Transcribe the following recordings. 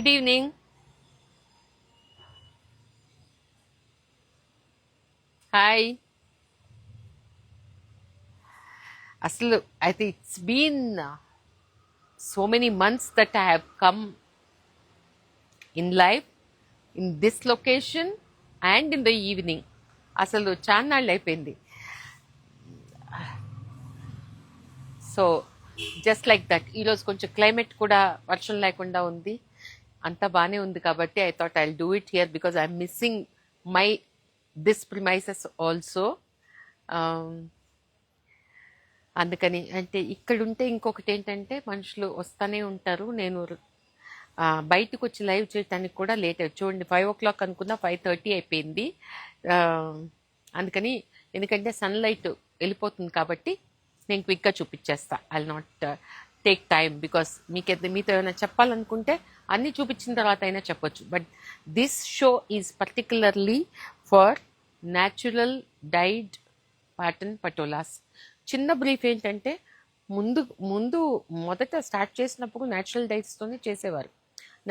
Good evening. Hi. Aslu, I think it's been so many months that I have come in life in this location and in the evening. అసలు చాన్నాళ్ళు అయిపోయింది. So just like that ఈరోజు కొంచెం climate కూడా వర్షం లేకుండా ఉంది. అంతా బాగానే ఉంది కాబట్టి I thought I do it here because I'm missing my this premises also. అందుకని అంటే ఇక్కడుంటే ఇంకొకటి ఏంటంటే మనుషులు వస్తూనే ఉంటారు. నేను బయటకు వచ్చి లైవ్ చేయడానికి కూడా లేట్ అయ్యి చూడండి 5 o'clock అనుకున్నా 5:30 అయిపోయింది. అందుకని ఎందుకంటే సన్లైట్ వెళ్ళిపోతుంది కాబట్టి నేను క్విక్గా చూపించేస్తా. I not take time because మీతో ఏమైనా చెప్పాలనుకుంటే అన్నీ చూపించిన తర్వాత అయినా చెప్పొచ్చు. But this show is particularly for natural dyed Patan Patolas. చిన్న బ్రీఫ్ ఏంటంటే ముందు ముందు మొదట స్టార్ట్ చేసినప్పుడు న్యాచురల్ డైట్స్తోనే చేసేవారు.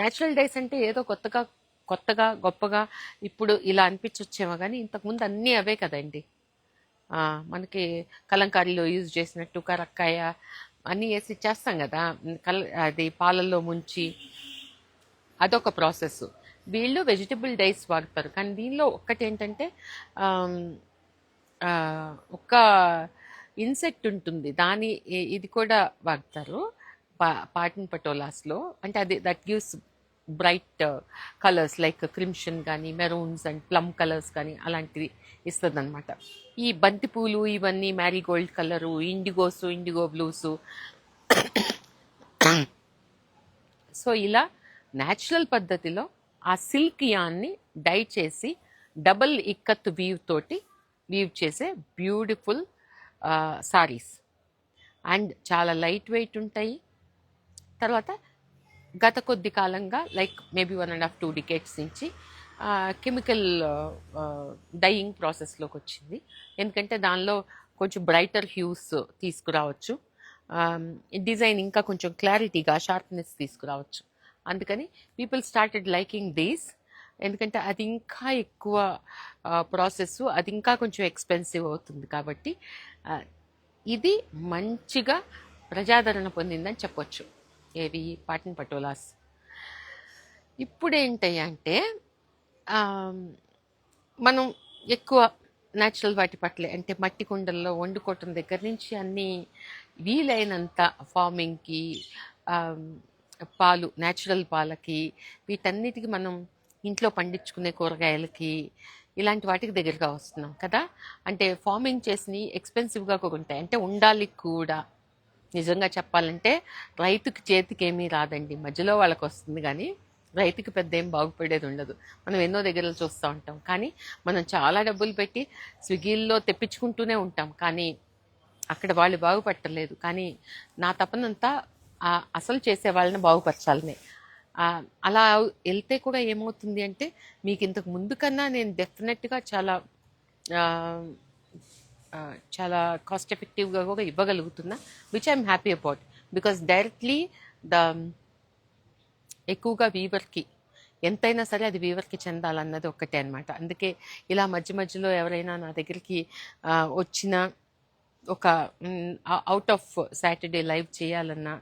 న్యాచురల్ డైట్స్ అంటే ఏదో కొత్తగా గొప్పగా ఇప్పుడు ఇలా అనిపించొచ్చేమో కానీ ఇంతకుముందు అన్నీ అవే కదండి. మనకి కలంకారీలో యూజ్ చేసినట్టు కరక్కాయ అన్నీ వేసి చేస్తాం కదా, అది పాలల్లో ముంచి అదొక ప్రాసెస్. వీళ్ళు వెజిటబుల్ డైట్స్ వాడతారు. కానీ దీనిలో ఒక్కటి ఏంటంటే ఒక ఇన్సెక్ట్ ఉంటుంది, దాని ఇది కూడా వాడతారు పాటన్ పటోలాస్లో. అంటే అది that gives bright colours like crimson కానీ మెరూన్స్ అండ్ ప్లమ్ కలర్స్ కానీ అలాంటివి ఇస్తుంది అనమాట. ఈ బంతిపూలు ఇవన్నీ మ్యారీగోల్డ్ కలరు, ఇండిగో బ్లూసు. సో ఇలా న్యాచురల్ పద్ధతిలో ఆ సిల్క్ యాన్ని డై చేసి డబల్ ఇక్కత్ వీవ్ చేసే బ్యూటిఫుల్ సారీస్. అండ్ చాలా లైట్ వెయిట్ ఉంటాయి. తర్వాత గత కొద్ది కాలంగా లైక్ మేబీ 1.5-2 decades నుంచి కెమికల్ డైయింగ్ ప్రాసెస్లోకి వచ్చింది. ఎందుకంటే దానిలో కొంచెం బ్రైటర్ హ్యూస్ తీసుకురావచ్చు, డిజైన్ ఇంకా కొంచెం క్లారిటీగా షార్ప్నెస్ తీసుకురావచ్చు. అందుకని పీపుల్ స్టార్టెడ్ లైకింగ్ దీస్. ఎందుకంటే అది ఇంకా ఎక్కువ ప్రాసెస్, అది ఇంకా కొంచెం ఎక్స్పెన్సివ్ అవుతుంది. కాబట్టి ఇది మంచిగా ప్రజాదరణ పొందిందని చెప్పొచ్చు. ఏవి పాటన్ పటోలాస్. ఇప్పుడు ఏంటంటే మనం ఎక్కువ న్యాచురల్ వాటి పట్లే అంటే మట్టి కుండల్లో వండుకోవటం దగ్గర నుంచి అన్నీ వీలైనంత ఫార్మింగ్కి, పాలు న్యాచురల్ పాలకి, వీటన్నిటికి మనం ఇంట్లో పండించుకునే కూరగాయలకి ఇలాంటి వాటికి దగ్గరగా వస్తున్నాం కదా. అంటే ఫార్మింగ్ చేసి ఎక్స్పెన్సివ్గా కూడా ఉంటాయి. అంటే ఉండాలి కూడా. నిజంగా చెప్పాలంటే రైతుకి చేతికి ఏమీ రాదండి, మధ్యలో వాళ్ళకి వస్తుంది. కానీ రైతుకి పెద్ద ఏం బాగుపడేది ఉండదు. మనం ఎన్నో దగ్గరలో చూస్తూ ఉంటాం. కానీ మనం చాలా డబ్బులు పెట్టి స్విగ్గీల్లో తెప్పించుకుంటూనే ఉంటాం, కానీ అక్కడ వాళ్ళు బాగుపట్టలేదు. కానీ నా తపనంతా అసలు చేసే వాళ్ళని బాగుపరచాలనే. అలా వెళ్తే కూడా ఏమవుతుంది అంటే మీకు ఇంతకు ముందు కన్నా నేను డెఫినెట్గా చాలా కాస్ట్ ఎఫెక్టివ్గా కూడా ఇవ్వగలుగుతున్నా, which I'm happy about. Because డైరెక్ట్లీ ఎక్కువగా వీవర్కి ఎంతైనా సరే అది వీవర్కి చెందాలన్నది ఒక్కటే అనమాట. అందుకే ఇలా మధ్యలో ఎవరైనా నా దగ్గరికి వచ్చిన ఒక అవుట్ ఆఫ్ సాటర్డే లైవ్ చేయాలన్నా,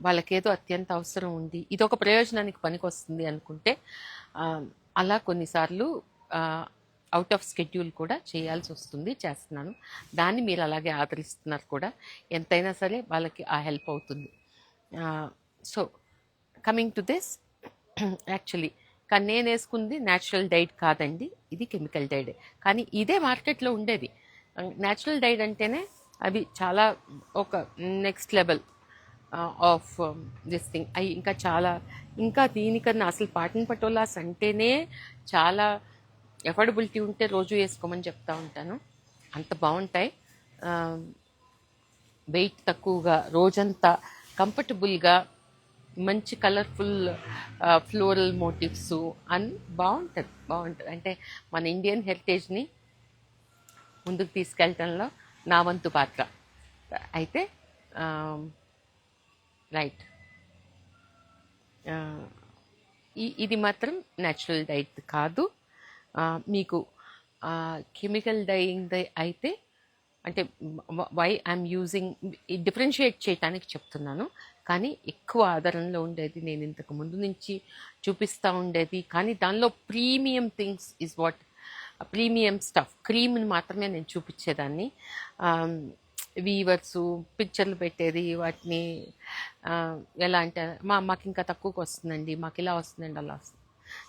వాళ్ళకేదో అత్యంత అవసరం ఉంది, ఇదొక ప్రయోజనానికి పనికొస్తుంది అనుకుంటే అలా కొన్నిసార్లు అవుట్ ఆఫ్ స్కెడ్యూల్ కూడా చేయాల్సి వస్తుంది, చేస్తున్నాను. దాన్ని మీరు అలాగే ఆదరిస్తున్నారు కూడా. ఎంతైనా సరే వాళ్ళకి ఆ హెల్ప్ అవుతుంది. So coming to this, actually కానీ నేను వేసుకుంది న్యాచురల్ డైట్ కాదండి, ఇది కెమికల్ డైట్. కానీ ఇదే మార్కెట్లో ఉండేది. న్యాచురల్ డైట్ అంటేనే అవి చాలా ఒక next level of this thing. అవి ఇంకా దీనికన్నా అసలు పాటన్ పటోలాస్ అంటేనే చాలా ఎఫోర్డబిలిటీ ఉంటే రోజు వేసుకోమని చెప్తా ఉంటాను. అంత బాగుంటాయి, వెయిట్ తక్కువగా, రోజంతా కంఫర్టబుల్గా, మంచి కలర్ఫుల్ ఫ్లోరల్ మోటివ్స్ అని బాగుంటుంది. అంటే మన ఇండియన్ హెరిటేజ్ని ముందుకు తీసుకెళ్ళటంలో నా వంతు పాత్ర అయితే. రైట్, ఇది మాత్రం న్యాచురల్ డైట్ కాదు. మీకు కెమికల్ డైయింగ్ అయితే అంటే వై ఐఎమ్ యూజింగ్ డిఫరెన్షియేట్ చేయటానికి చెప్తున్నాను. కానీ ఎక్కువ ఆధారంలో ఉండేది నేను ఇంతకు ముందు నుంచి చూపిస్తూ ఉండేది. కానీ దానిలో premium things is what premium stuff క్రీమ్ని మాత్రమే నేను చూపించేదాన్ని. వీవర్స్ పిక్చర్లు పెట్టేది వాటిని ఎలా అంటే మాకు ఇంకా తక్కువకి వస్తుందండి, మాకు ఇలా వస్తుందండి, అలా వస్తుంది.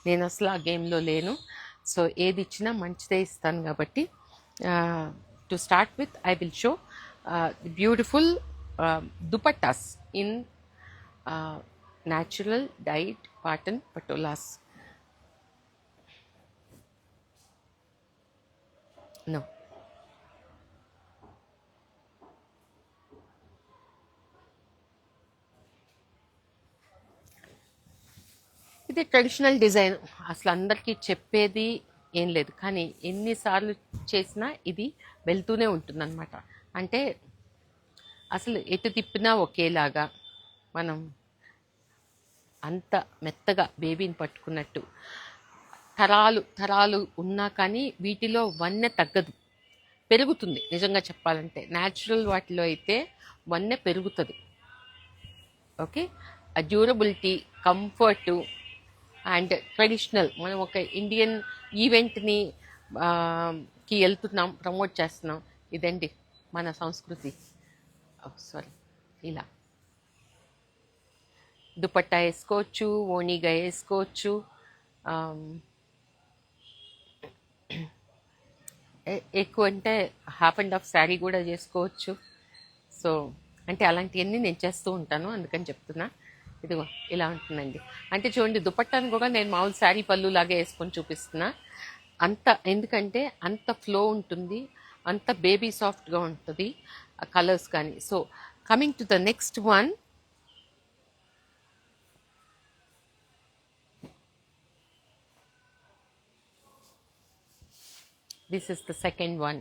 నేను అసలు ఆ గేమ్లో లేను. సో ఏది ఇచ్చినా మంచిదే ఇస్తాను. కాబట్టి to start with I will show beautiful dupattas in natural diet cotton patolas. No. ఇది ట్రెడిషనల్ డిజైన్. అసలు అందరికీ చెప్పేది ఏం లేదు, కానీ ఎన్నిసార్లు చేసినా ఇది వెళ్తూనే ఉంటుందన్నమాట. అంటే అసలు ఎటు తిప్పినా ఒకేలాగా మనం అంత మెత్తగా బేబీని పట్టుకున్నట్టు తరాలు తరాలు ఉన్నా కానీ వీటిలో వన్నె తగ్గదు, పెరుగుతుంది. నిజంగా చెప్పాలంటే న్యాచురల్ వాటిలో అయితే వన్నె పెరుగుతుంది. ఓకే, ఆ డ్యూరబిలిటీ, కంఫర్టు అండ్ ట్రెడిషనల్. మనం ఒక ఇండియన్ ఈవెంట్ని కి వెళ్తున్నాం, ప్రమోట్ చేస్తున్నాం. ఇదండి మన సంస్కృతి. సారీ, ఇలా దుపట్టా వేసుకోవచ్చు, ఓణీగా వేసుకోవచ్చు, ఎక్కువ అంటే హాఫ్ అండ్ హాఫ్ శారీ కూడా చేసుకోవచ్చు. సో అంటే అలాంటివన్నీ నేను చేస్తూ ఉంటాను, అందుకని చెప్తున్నా. ఇదిగో ఇలా ఉంటుందండి. అంటే చూడండి, దుపట్టాను కూడా నేను మామూలు శారీ పళ్ళు లాగే వేసుకొని చూపిస్తున్నా. అంత ఎందుకంటే అంత ఫ్లో ఉంటుంది, అంత బేబీ సాఫ్ట్గా ఉంటుంది కలర్స్ కానీ. So coming to the next one, this is the second one,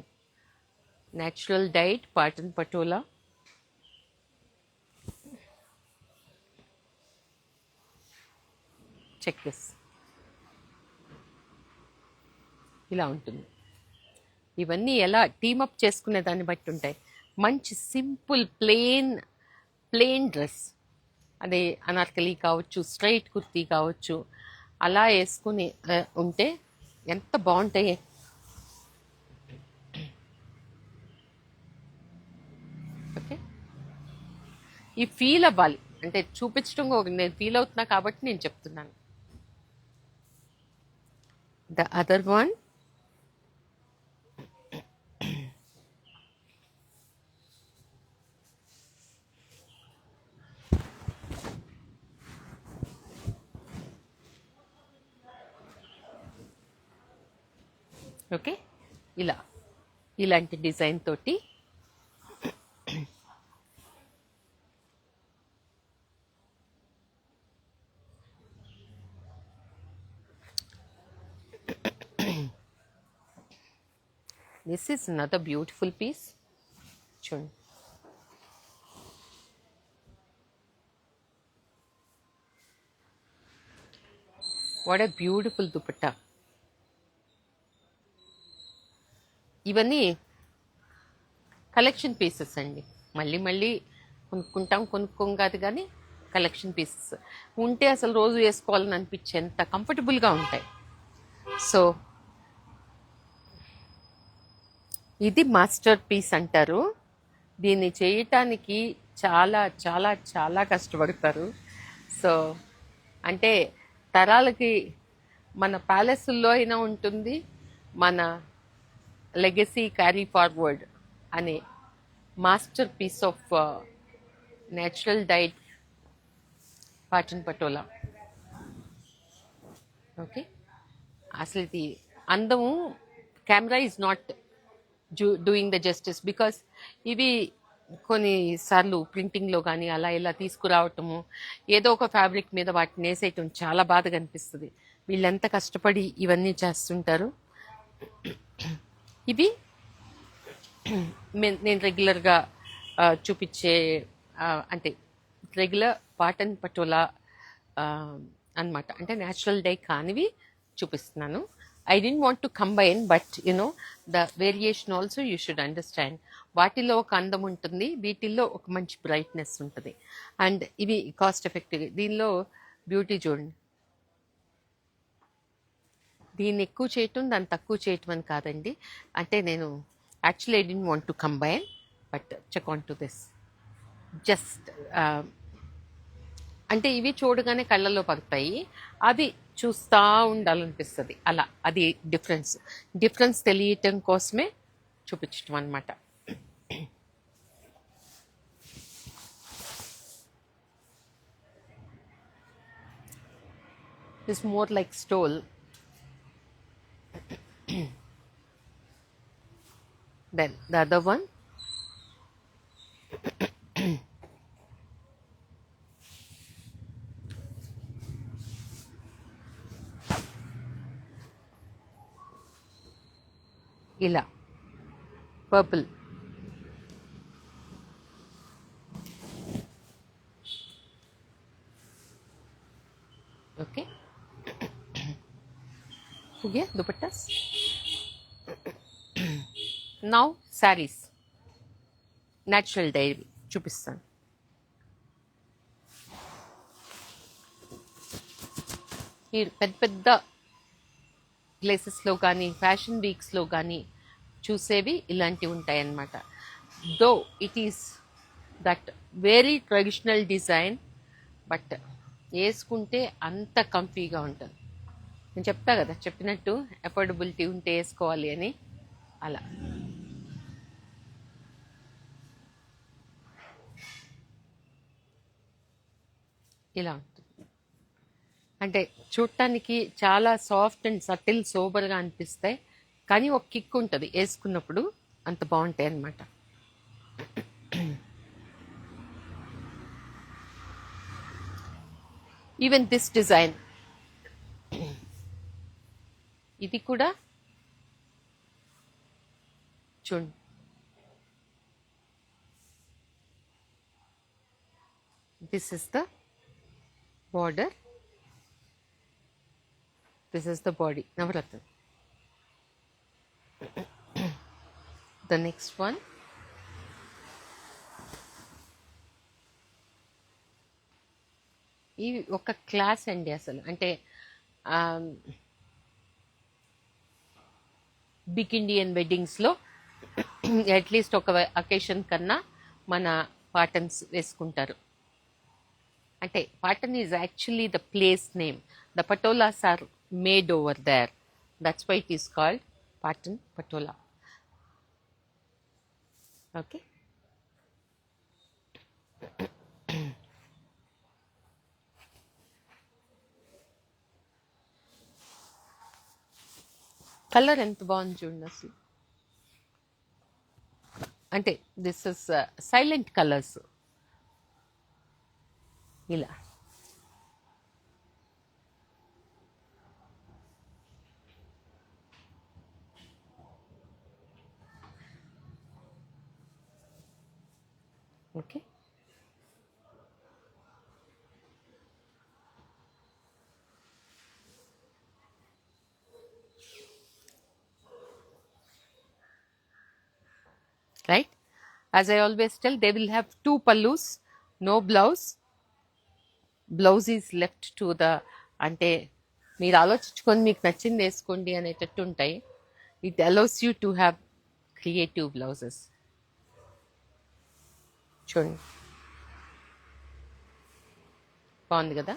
natural dyed pattern patola. Check this. ఇలా ఉంటుంది. ఇవన్నీ ఎలా టీమప్ చేసుకునే దాన్ని బట్టి ఉంటాయి. మంచి సింపుల్ ప్లెయిన్ డ్రెస్, అదే అనార్కలి కావచ్చు, స్ట్రైట్ కుర్తీ కావచ్చు, అలా వేసుకుని ఉంటే ఎంత బాగుంటాయి. ఓకే, ఈ ఫీల్ అవ్వాలి అంటే చూపించడం నేను ఫీల్ అవుతున్నా కాబట్టి నేను చెప్తున్నాను. ద అదర్ వన్, ఓకే, ఇలాంటి డిజైన్ తోటి this is another beautiful piece. చూడండి, what a beautiful dupatta. ఇవన్నీ కలెక్షన్ పీసెస్ అండి. మళ్ళీ కొనుక్కోం కాదు, కానీ కలెక్షన్ పీసెస్ ఉంటే అసలు రోజు వేసుకోవాలని అనిపించేంత కంఫర్టబుల్గా ఉంటాయి. సో ఇది మాస్టర్ పీస్ అంటారు. దీన్ని చేయటానికి చాలా చాలా చాలా కష్టపడతారు. సో అంటే తరాలకి మన ప్యాలెస్ల్లో అయినా ఉంటుంది, మన లెగసీ క్యారీ ఫార్వర్డ్ అనే masterpiece of natural diet Patan Patola. Okay, అసలు ఇది అందము camera is not doing the justice, because ఇవి కొన్నిసార్లు ప్రింటింగ్లో కానీ అలా ఇలా తీసుకురావటము, ఏదో ఒక ఫ్యాబ్రిక్ మీద వాటిని వేసేయటం చాలా బాధగా అనిపిస్తుంది. వీళ్ళెంత కష్టపడి ఇవన్నీ చేస్తుంటారు. ఇవి నేను రెగ్యులర్గా చూపించే అంటే రెగ్యులర్ పాటన్ పటోలా అన్నమాట. అంటే న్యాచురల్ డై కానివి చూపిస్తున్నాను. I don't want to combine, but the variation also you should understand. వాటిలో ఒక అందం ఉంటుంది, వీటిల్లో ఒక మంచి బ్రైట్నెస్ ఉంటుంది. అండ్ ఇవి కాస్ట్ ఎఫెక్టివ్. దీనిలో బ్యూటీ చూడండి, దీన్ని ఎక్కువ చేయటం దాన్ని తక్కువ చేయటం అని కాదండి. అంటే నేను actually I don't want to combine, but check on to this just. అంటే ఇవి చూడగానే కళ్ళల్లో పడతాయి, అవి చూస్తూ ఉండాలనిపిస్తుంది. అలా అది డిఫరెన్స్ తెలియటం కోసమే చూపించటం అనమాట. This more like stole. Then the other one, ఇలా purple. Okay. Okay, dupattas. Now sarees, natural dairy చూపిస్తాను. ఈ పెద్ద పెద్ద ప్లేసెస్లో కానీ ఫ్యాషన్ వీక్స్లో కానీ చూసేవి ఇలాంటివి ఉంటాయి అన్నమాట. Though it is that very traditional design, but వేసుకుంటే అంత కంఫీగా ఉంటుంది. నేను చెప్తా కదా, చెప్పినట్టు అఫోర్డబిలిటీ ఉంటే వేసుకోవాలి అని. అలా ఇలా ఉంటుంది. అంటే చూడటానికి చాలా సాఫ్ట్ అండ్ సటిల్ సోబర్గా అనిపిస్తాయి, కానీ ఒక కిక్ ఉంటుంది వేసుకున్నప్పుడు, అంత బాగుంటాయి అన్నమాట. ఈవెన్ దిస్ డిజైన్, ఇది కూడా చూడండి. This is the border, this is the body, Navaratna. The next one, ఈ ఒక క్లాస్ అండి అసలు. అంటే బిగ్ ఇండియన్ వెడ్డింగ్స్లో అట్లీస్ట్ ఒక అకేషన్ కన్నా మన పాటన్స్ వేసుకుంటారు. అంటే Patan is actually the place name. The patolas are made over there. That's why it is called Patan Patola. Okay. Colour ఎంత బాగుంది చూడండి అసలు. అంటే దిస్ ఇస్ సైలెంట్ కలర్స్. ఇలా okay. Right, as I always tell, they will have 2 pallus, no blouse. Blouse is left to the, అంటే మీరు ఆలోచించుకొని మీకు నచ్చింది వేసుకోండి అనేటట్టు ఉంటాయి. It allows you to have creative blouses. చూడండి, బాగుంది కదా.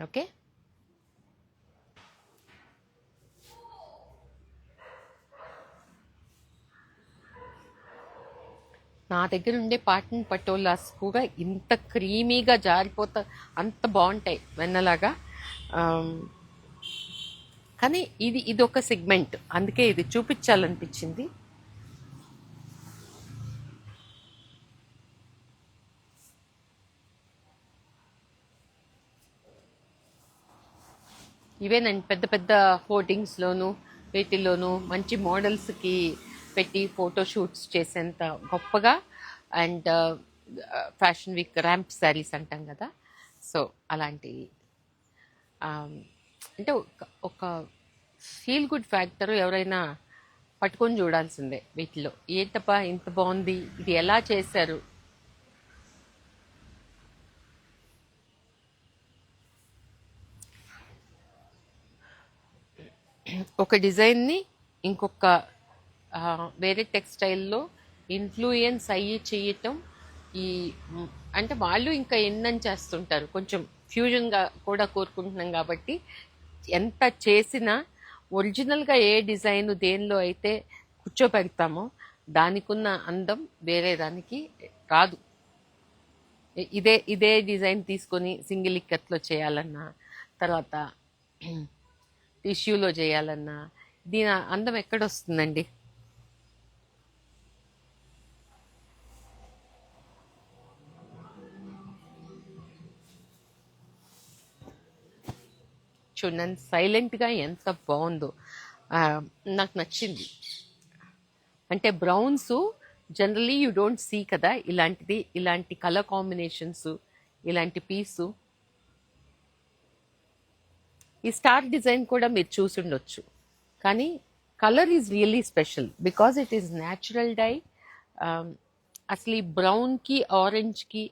ఓకే. నా దగ్గర ఉండే పాటన్ పటోలాస్ కూడా ఇంత క్రీమీగా జారిపోతా అంత బాగుంటాయి వెన్నలాగా. కానీ ఇది ఒక సెగ్మెంట్, అందుకే ఇది చూపించాలనిపించింది. ఇవేనండి పెద్ద పెద్ద హోర్డింగ్స్లోను వీటిల్లోనూ మంచి మోడల్స్కి పెట్టి ఫోటోషూట్స్ చేసేంత గొప్పగా and fashion week ramp saris అంటాం కదా, సో అలాంటి అంటే ఒక ఫీల్ గుడ్ ఫ్యాక్టర్ ఎవరైనా పట్టుకొని చూడాల్సిందే వీటిలో. ఏంటప్పా ఇంత బాగుంది, ఇది ఎలా చేశారు. ఒక డిజైన్ని ఇంకొక వేరే టెక్స్టైల్లో ఇన్ఫ్లుయెన్స్ అయ్యి చేయటం, ఈ అంటే వాళ్ళు ఇంకా ఎన్నని చేస్తుంటారు, కొంచెం ఫ్యూజన్గా కూడా కోరుకుంటున్నాం కాబట్టి ఎంత చేసినా ఒరిజినల్గా ఏ డిజైన్ దేనిలో అయితే కూర్చోపెడతామో దానికున్న అందం వేరే దానికి రాదు. ఇదే ఇదే డిజైన్ తీసుకొని సింగిల్ ఇక్కత్లో చేయాలన్నా, తర్వాత టిష్యూలో చేయాలన్నా దీని అందం ఎక్కడొస్తుందండి? చూడండి సైలెంట్గా ఎంత బాగుందో, నాకు నచ్చింది. అంటే browns generally you don't see కదా ఇలాంటిది, ఇలాంటి కలర్ కాంబినేషన్స్, ఇలాంటి పీసు. ఈ స్టార్ డిజైన్ కూడా మీరు చూసుండొచ్చు, కానీ colour is really special because it is natural dye. అసలు ఈ బ్రౌన్కి ఆరెంజ్కి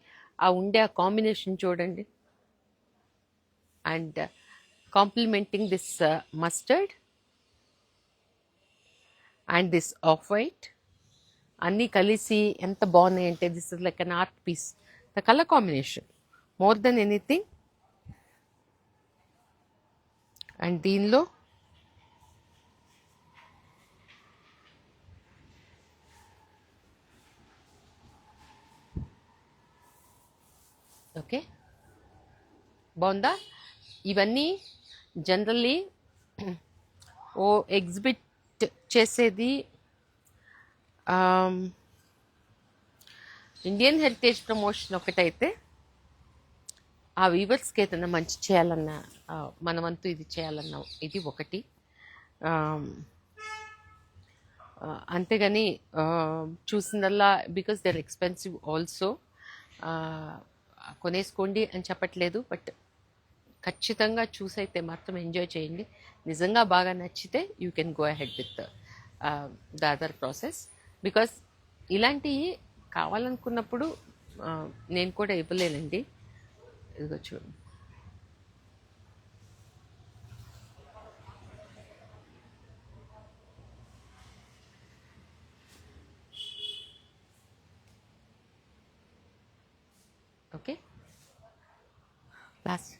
ఆ ఉండే ఆ కాంబినేషన్ చూడండి. And complementing this mustard and this off white అన్నీ కలిసి ఎంత బాగున్నాయి అంటే this is like an art piece. The colour combination more than anything. And దీనిలో ఓకే బాగుందా? ఇవన్నీ జనరల్లీ ఓ ఎగ్జిబిట్ చేసేది ఇండియన్ హెరిటేజ్ ప్రమోషన్ ఒకటైతే, ఆ వీవర్స్కి ఏదైనా మంచి చేయాలన్నా మనవంతు ఇది చేయాలన్నా ఇది ఒకటి. అంతేగాని చూసిందల్లా because they are expensive also కొనేసుకోండి అని చెప్పట్లేదు, బట్ ఖచ్చితంగా చూసైతే మాత్రం ఎంజాయ్ చేయండి. నిజంగా బాగా నచ్చితే you can go ahead with the other process. Because ఇలాంటివి కావాలనుకున్నప్పుడు నేను కూడా ఇవ్వలేనండి. ఇదిగో చూడండి. ఓకే లాస్ట్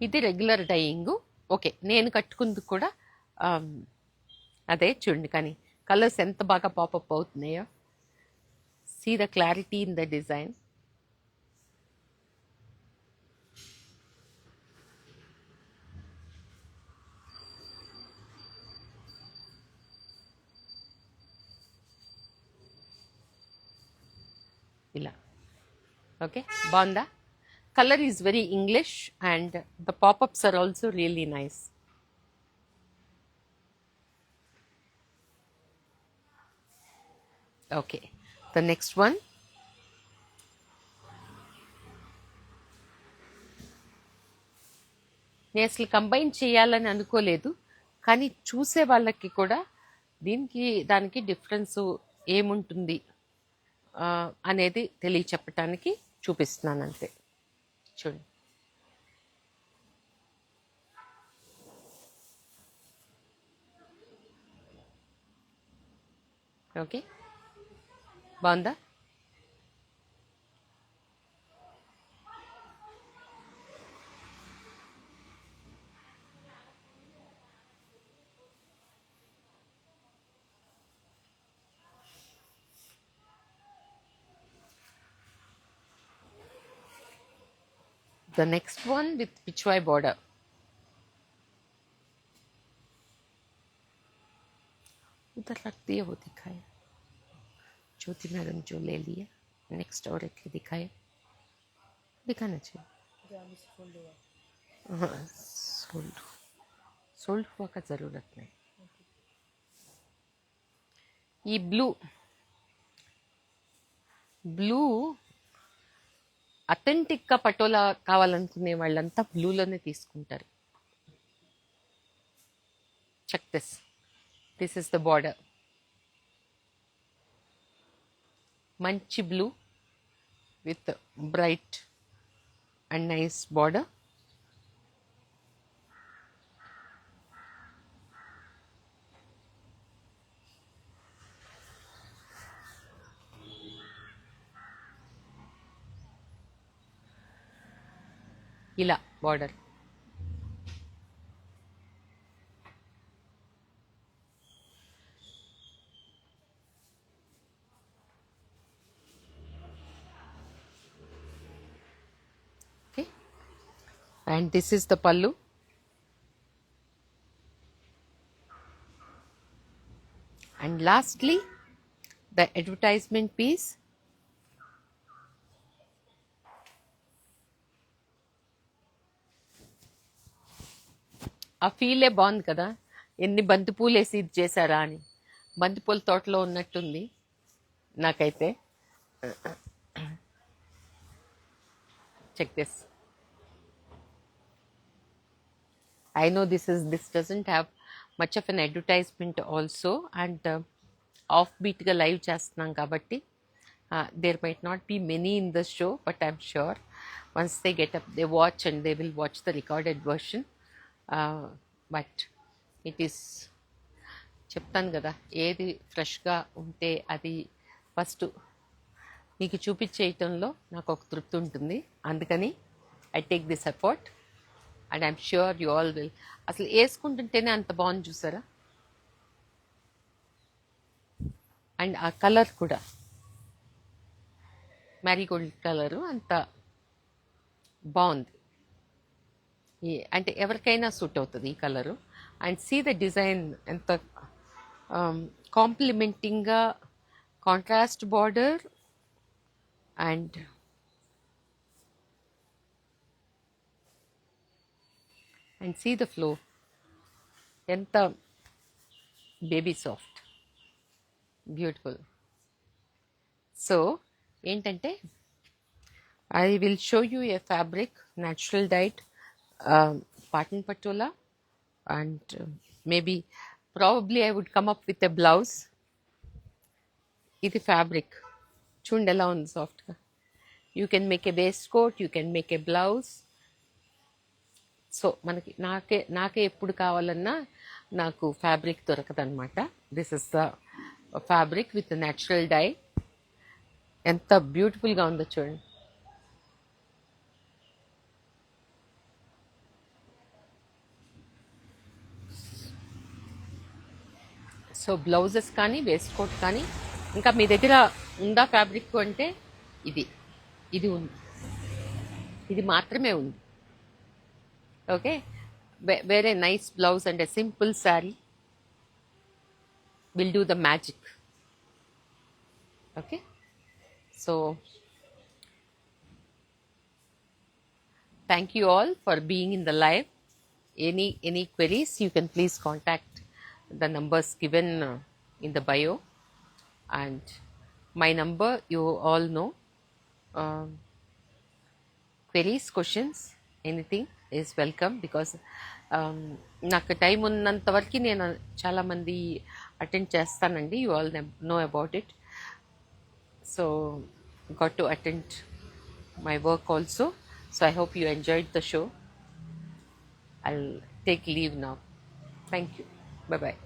ఇది రెగ్యులర్ డైయింగ్. ఓకే నేను కట్టుకుంది కూడా అదే చూడండి, కానీ కలర్స్ ఎంత బాగా పాపప్ అవుతున్నాయో. See the clarity in the design. ఇలా ఓకే బాగుందా? Colour is very English and the pop ups are also really nice. Okay the next one. నేను అసలు కంబైన్ చేయాలని అనుకోలేదు, కానీ చూసే వాళ్ళకి కూడా దీనికి దానికి డిఫరెన్స్ ఏముంటుంది అనేది తెలియచెప్పటానికి చూపిస్తున్నాను అంతే. చూడండి ఓకే బాగుందా? The next one with Pichwai border. उधर रख दिया, वो दिखाया ज्योति मैडम जो ले लिए। नेक्स्ट और एक दिखाए, दिखाना चाहिए। हाँ, सोल्ड हुआ का ज़रूरत नहीं। ఈ బ్లూ అథెంటిక్గా పటోలా కావాలనుకునే వాళ్ళంతా బ్లూలోనే తీసుకుంటారు. Check this is the border. మంచి blue with bright and nice border. ఇలా border. Okay, and this is the pallu. And lastly, the advertisement piece. ఆ ఫీలే బాగుంది కదా, ఎన్ని బంతిపూలు వేసి ఇది చేశారా అని. బంతిపూల తోటలో ఉన్నట్టుంది నాకైతే. Check this. I know this doesn't have much of an advertisement also, and offbeatగా లైవ్ చేస్తున్నాం కాబట్టి there might not be many in the show, but I'm sure once they get up, they watch and they will watch the recorded version. But it is, చెప్తాను కదా, ఏది ఫ్రెష్గా ఉంటే అది first మీకు చూపించేయటంలో నాకు ఒక తృప్తి ఉంటుంది. అందుకని I take this effort and I'm sure you all will. అసలు వేసుకుంటుంటేనే అంత బాగుంది చూసారా. అండ్ ఆ కలర్ కూడా మ్యారీగోల్డ్ కలరు అంత బాగుంది. అంటే ఎవరికైనా సూట్ అవుతుంది ఈ colour. And see the design ఎంత కాంప్లిమెంటింగ్గా, contrast border and see the flow ఎంత బేబీ సాఫ్ట్, బ్యూటిఫుల్. సో ఏంటంటే I will show you a fabric, natural diet Patan Patola, and maybe probably I would come up with a blouse. ఇది fabric చూడండి ఎలా ఉంది సాఫ్ట్గా. You can make a waistcoat, you can make a blouse. So మనకి నాకే ఎప్పుడు కావాలన్నా నాకు ఫ్యాబ్రిక్ దొరకదనమాట. This is the fabric with natural die. ఎంత బ్యూటిఫుల్గా ఉందో చూడండి. సో బ్లౌజెస్ కానీ, వేస్ట్ కోట్ కానీ, ఇంకా మీ దగ్గర ఉందా ఫ్యాబ్రిక్ అంటే ఇది ఉంది, ఇది మాత్రమే ఉంది. Okay, wear a nice blouse and a simple saree will do the magic. Okay, so thank you all for being in the live. Any queries, you can please contact the numbers given in the bio, and my number you all know. Queries, questions, anything is welcome, because నాకు time ఉన్నంత వరకు నేను చాలామంది attend చేస్తానండి. You all know about it. So got to attend my work also. So I hope you enjoyed the show. I'll take leave now. Thank you. Bye bye.